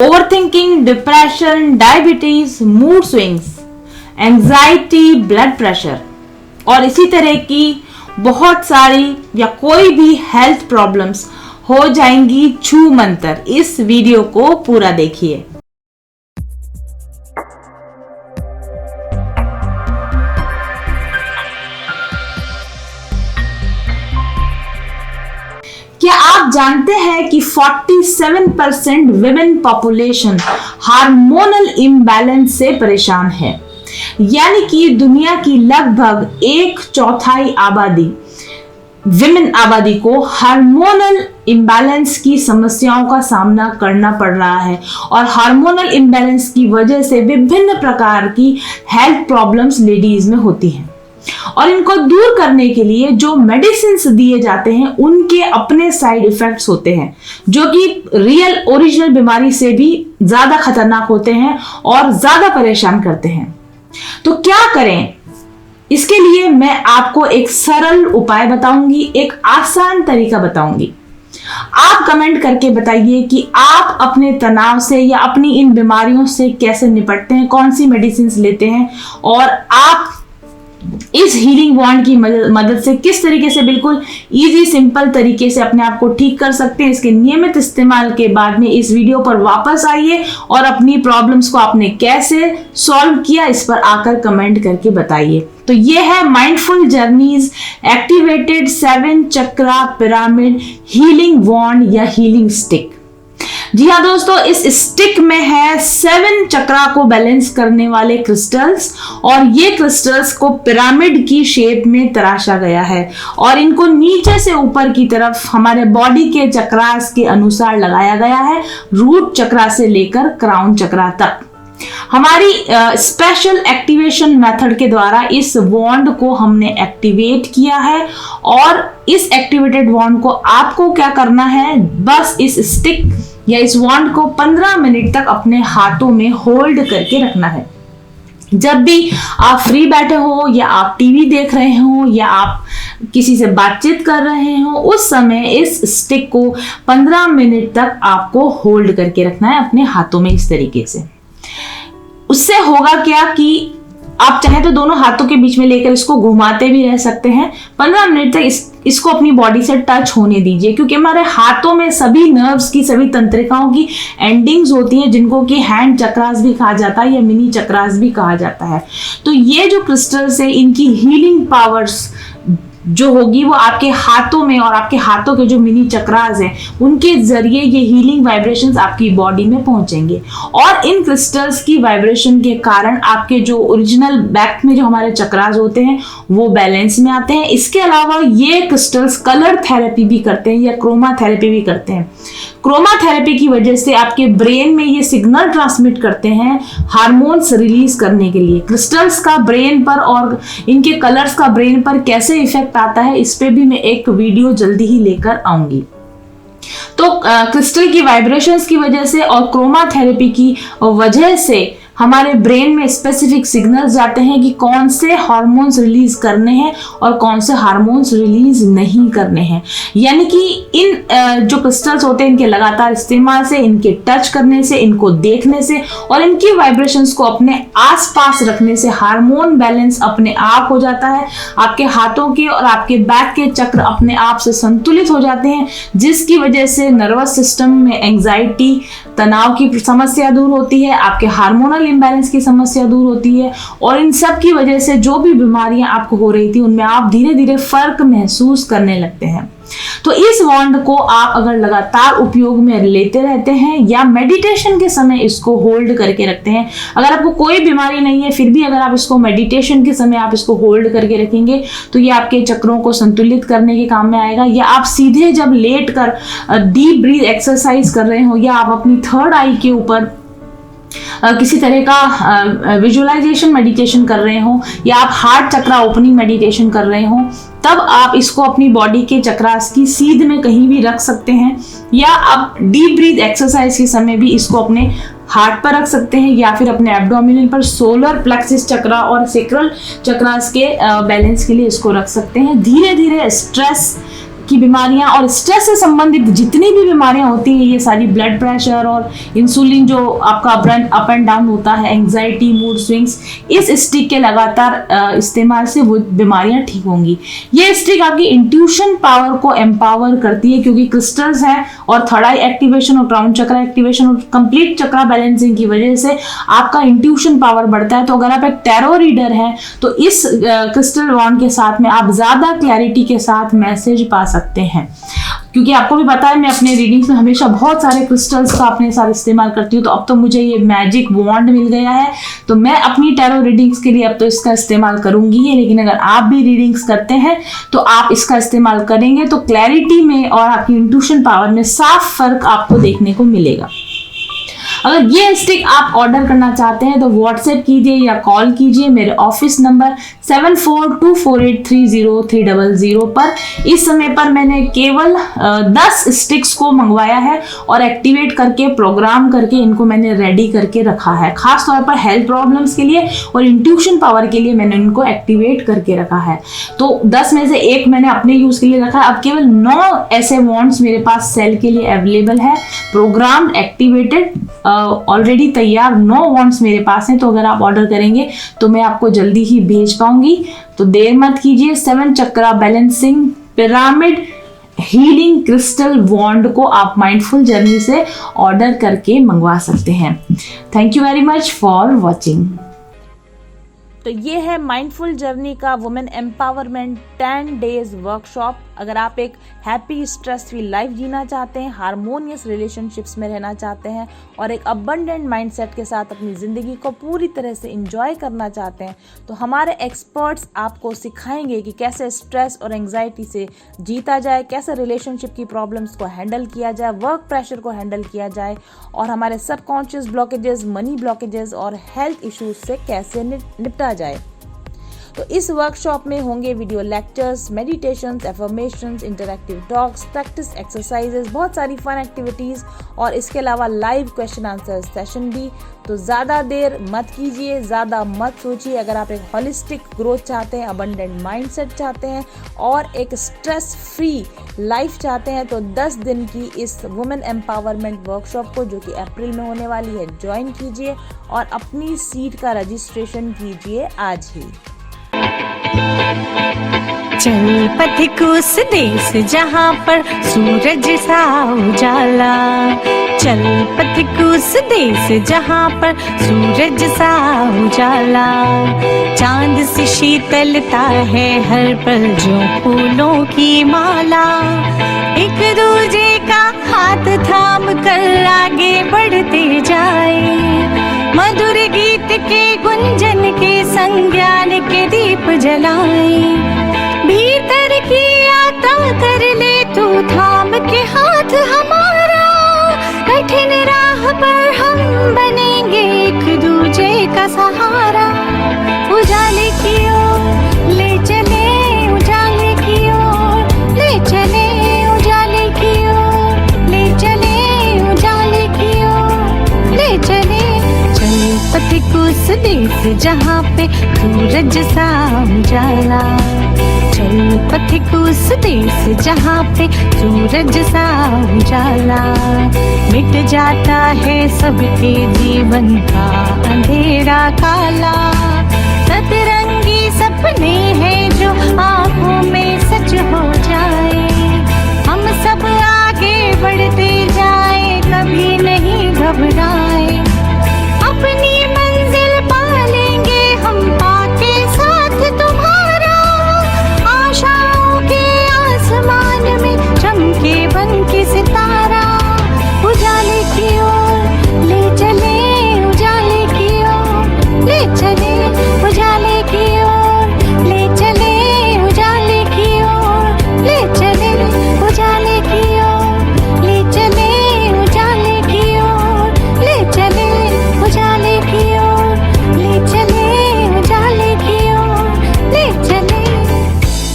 Overthinking, depression, diabetes, mood swings, anxiety, blood pressure और इसी तरह की बहुत सारी या कोई भी हेल्थ प्रॉब्लम्स हो जाएंगी छू मंतर। इस वीडियो को पूरा देखिए। क्या आप जानते हैं कि 47% विमेन पॉपुलेशन हार्मोनल इम्बैलेंस से परेशान है? यानी कि दुनिया की लगभग 1/4 आबादी, विमेन आबादी को हार्मोनल इम्बैलेंस की समस्याओं का सामना करना पड़ रहा है और हार्मोनल इम्बैलेंस की वजह से विभिन्न प्रकार की हेल्थ प्रॉब्लम्स लेडीज में होती हैं और इनको दूर करने के लिए जो मेडिसिन्स दिए जाते हैं उनके अपने साइड इफेक्ट्स होते हैं जो कि रियल ओरिजिनल बीमारी से भी ज्यादा खतरनाक होते हैं और ज्यादा परेशान करते हैं। तो क्या करें? इसके लिए मैं आपको एक सरल उपाय बताऊंगी, एक आसान तरीका बताऊंगी। आप कमेंट करके बताइए कि आप अपने तनाव से या अपनी इन बीमारियों से कैसे निपटते हैं, कौन सी मेडिसिन लेते हैं और आप इस हीलिंग वॉन्ड की मदद से किस तरीके से बिल्कुल इजी सिंपल तरीके से अपने आप को ठीक कर सकते हैं। इसके नियमित इस्तेमाल के बाद में इस वीडियो पर वापस आइए और अपनी प्रॉब्लम्स को आपने कैसे सॉल्व किया इस पर आकर कमेंट करके बताइए। तो ये है माइंडफुल जर्नीज एक्टिवेटेड 7 चक्रा पिरामिड हीलिंग वॉन्ड या हीलिंग स्टिक। जी हाँ दोस्तों, इस स्टिक में है 7 चक्रा को बैलेंस करने वाले क्रिस्टल्स और ये क्रिस्टल्स को पिरामिड की शेप में तराशा गया है और इनको नीचे से ऊपर की तरफ हमारे बॉडी के चक्रास के अनुसार लगाया गया है, रूट चक्रा से लेकर क्राउन चक्रा तक। हमारी स्पेशल एक्टिवेशन मेथड के द्वारा इस वॉन्ड को हमने एक्टिवेट किया है और इस एक्टिवेटेड वॉन्ड को आपको क्या करना है, बस इस स्टिक या इस वॉन्ड को 15 मिनट तक अपने हाथों में होल्ड करके रखना है। जब भी आप फ्री बैठे हो या आप टीवी देख रहे हो या आप किसी से बातचीत कर रहे हो, उस समय इस स्टिक को 15 मिनट तक आपको होल्ड करके रखना है अपने हाथों में इस तरीके से। उससे होगा क्या कि आप चाहे तो दोनों हाथों के बीच में लेकर इसको घुमाते भी रह सकते हैं। 15 मिनट तक इसको अपनी बॉडी से टच होने दीजिए, क्योंकि हमारे हाथों में सभी नर्व्स की, सभी तंत्रिकाओं की एंडिंग्स होती हैं जिनको कि हैंड चक्रास भी कहा जाता है या मिनी चक्रास भी कहा जाता है। तो ये जो क्रिस्टल्स है इनकी हीलिंग पावर्स जो होगी वो आपके हाथों में और आपके हाथों के जो मिनी चक्रास हैं उनके जरिए ये हीलिंग वाइब्रेशंस आपकी बॉडी में पहुंचेंगे और इन क्रिस्टल्स की वाइब्रेशन के कारण आपके जो ओरिजिनल बैक में जो हमारे चक्रास होते हैं वो बैलेंस में आते हैं। इसके अलावा ये क्रिस्टल्स कलर थेरेपी भी करते हैं या क्रोमा थेरेपी भी करते हैं। क्रोमा थेरेपी की वजह से आपके ब्रेन में ये सिग्नल ट्रांसमिट करते हैं हार्मोन्स रिलीज करने के लिए। क्रिस्टल्स का ब्रेन पर और इनके कलर्स का ब्रेन पर कैसे इफेक्ट आता है इस पे भी मैं एक वीडियो जल्दी ही लेकर आऊंगी। तो क्रिस्टल की वाइब्रेशंस की वजह से और क्रोमा थेरेपी की वजह से हमारे ब्रेन में स्पेसिफिक सिग्नल्स जाते हैं कि कौन से हार्मोन्स रिलीज करने हैं और कौन से हार्मोन्स रिलीज नहीं करने हैं। यानी कि इन जो क्रिस्टल्स होते हैं इनके लगातार इस्तेमाल से, इनके टच करने से, इनको देखने से और इनकी वाइब्रेशंस को अपने आसपास रखने से हार्मोन बैलेंस अपने आप हो जाता है। आपके हाथों के और आपके बैक के चक्र अपने आप से संतुलित हो जाते हैं, जिसकी वजह से नर्वस सिस्टम में एंजाइटी, तनाव की समस्या दूर होती है, आपके हार्मोनल इम्बैलेंस की समस्या दूर होती है और इन सब की वजह से जो भी बीमारियां आपको हो रही थी उनमें आप धीरे धीरे फर्क महसूस करने लगते हैं। तो इस वॉन्ड को आप अगर लगातार उपयोग में लेते रहते हैं या मेडिटेशन के समय इसको होल्ड करके रखते हैं, अगर आपको कोई बीमारी नहीं है फिर भी अगर आप इसको मेडिटेशन के समय आप इसको होल्ड करके रखेंगे तो ये आपके चक्रों को संतुलित करने के काम में आएगा। या आप सीधे जब लेट कर डीप ब्रीथ एक्सरसाइज कर रहे हो या आप अपनी थर्ड आई के ऊपर किसी तरह का विजुअलाइजेशन मेडिटेशन कर रहे हो या आप हार्ट चक्रा ओपनिंग मेडिटेशन कर रहे हो, तब आप इसको अपनी बॉडी के चक्रास की सीध में कहीं भी रख सकते हैं या आप डीप ब्रीथ एक्सरसाइज के समय भी इसको अपने हार्ट पर रख सकते हैं या फिर अपने एब्डोमिनल पर सोलर प्लेक्सिस चक्रा और सेक्रल चक्रास के बैलेंस के लिए इसको रख सकते हैं। धीरे धीरे स्ट्रेस की बीमारियां और स्ट्रेस से संबंधित जितनी भी बीमारियां होती हैं, ये सारी ब्लड प्रेशर और इंसुलिन जो आपका अप एंड डाउन होता है, एंग्जाइटी, मूड स्विंग्स, इस स्टिक के लगातार इस्तेमाल से वो बीमारियां ठीक होंगी। ये स्टिक आपकी इंट्यूशन पावर को एम्पावर करती है, क्योंकि क्रिस्टल्स हैं और थर्ड आई एक्टिवेशन और क्राउन चक्रा एक्टिवेशन और कंप्लीट चक्रा बैलेंसिंग की वजह से आपका इंट्यूशन पावर बढ़ता है। तो अगर आप एक टैरो रीडर हैं तो इस क्रिस्टल वॉन्ड के साथ में आप ज्यादा क्लैरिटी के साथ मैसेज पा सकते हैं, क्योंकि आपको भी पता है मैं अपने रीडिंग्स में हमेशा बहुत सारे क्रिस्टल्स का अपने साथ इस्तेमाल करती हूँ। तो अब तो मुझे ये मैजिक वॉन्ड मिल गया है, तो मैं अपनी टैरो रीडिंग्स के लिए अब तो इसका इस्तेमाल करूंगी ही। लेकिन अगर आप भी रीडिंग्स करते हैं तो आप इसका इस्तेमाल करेंगे तो क्लैरिटी में और आपकी इंट्यूशन पावर में साफ फर्क आपको देखने को मिलेगा। अगर ये स्टिक आप ऑर्डर करना चाहते हैं तो व्हाट्सएप कीजिए या कॉल कीजिए मेरे ऑफिस नंबर 7424830300 पर। इस समय पर मैंने केवल 10 स्टिक्स को मंगवाया है और एक्टिवेट करके प्रोग्राम करके इनको मैंने रेडी करके रखा है, खास तौर पर हेल्थ प्रॉब्लम्स के लिए और इंट्यूशन पावर के लिए मैंने इनको एक्टिवेट करके रखा है। तो 10 में से एक मैंने अपने यूज के लिए रखा है। अब केवल 9 ऐसे वॉन्ड्स मेरे पास सेल के लिए अवेलेबल है, प्रोग्राम्ड, एक्टिवेटेड, ऑलरेडी तैयार 9 वॉन्ड्स मेरे पास हैं। तो अगर आप ऑर्डर करेंगे तो मैं आपको जल्दी ही भेज पाऊंगी, तो देर मत कीजिए। 7 चक्रा बैलेंसिंग पिरामिड हीलिंग क्रिस्टल वॉन्ड को आप माइंडफुल जर्नी से ऑर्डर करके मंगवा सकते हैं। Thank you very much for watching. तो ये है माइंडफुल जर्नी का वुमेन एम्पावरमेंट 10 डेज वर्कशॉप। अगर आप एक हैप्पी स्ट्रेस फ्री लाइफ जीना चाहते हैं, हारमोनियस रिलेशनशिप्स में रहना चाहते हैं और एक अबंडेंट माइंडसेट के साथ अपनी ज़िंदगी को पूरी तरह से एंजॉय करना चाहते हैं, तो हमारे एक्सपर्ट्स आपको सिखाएंगे कि कैसे स्ट्रेस और एंग्जाइटी से जीता जाए, कैसे रिलेशनशिप की प्रॉब्लम्स को हैंडल किया जाए, वर्क प्रेशर को हैंडल किया जाए और हमारे सबकॉन्शियस ब्लॉकेजेस, मनी ब्लॉकेजेस और हेल्थ इश्यूज से कैसे निपटा जाए। तो इस वर्कशॉप में होंगे video lectures, meditations, affirmations, interactive talks, practice exercises, बहुत सारी फन एक्टिविटीज़ और इसके अलावा लाइव क्वेश्चन आंसर सेशन भी। तो ज़्यादा देर मत कीजिए, ज़्यादा मत सोचिए। अगर आप एक होलिस्टिक ग्रोथ चाहते हैं, अबंडेंट माइंडसेट चाहते हैं और एक स्ट्रेस फ्री लाइफ चाहते हैं तो 10 दिन की इस वुमेन एम्पावरमेंट वर्कशॉप को, जो कि अप्रैल में होने वाली है, ज्वाइन कीजिए और अपनी सीट का रजिस्ट्रेशन कीजिए आज ही। चल पथिक उस देश जहाँ पर सूरज सा उजाला, चल पथिक उस देश जहाँ पर सूरज सा उजाला, चांद से शीतलता है हर पल जो फूलों की माला, एक दूजे का हाथ थाम कर आगे बढ़ते जाए, मधुर गीत के गुंजन के संग ज्ञान के दीप जलाए, भीतर की यात्रा कर ले तू थाम के हाथ हमारा, कठिन राह पर हम बनेंगे एक दूजे का सहारा, उजाले की ओर ले चले, उजाले की ओर ले चले, उजाले की ओर ले चले, उजाले की ओर ले चले, चल पथिक उस देश जहाँ पे सूरज सा उजाला, चल पथिक उस देश जहाँ पे सूरज सा उजाला, मिट जाता है सबके जीवन का अंधेरा काला, सतरंगी सपने हैं जो आँखों में सच हो जाए, हम सब आगे बढ़ते जाए, कभी नहीं घबराए,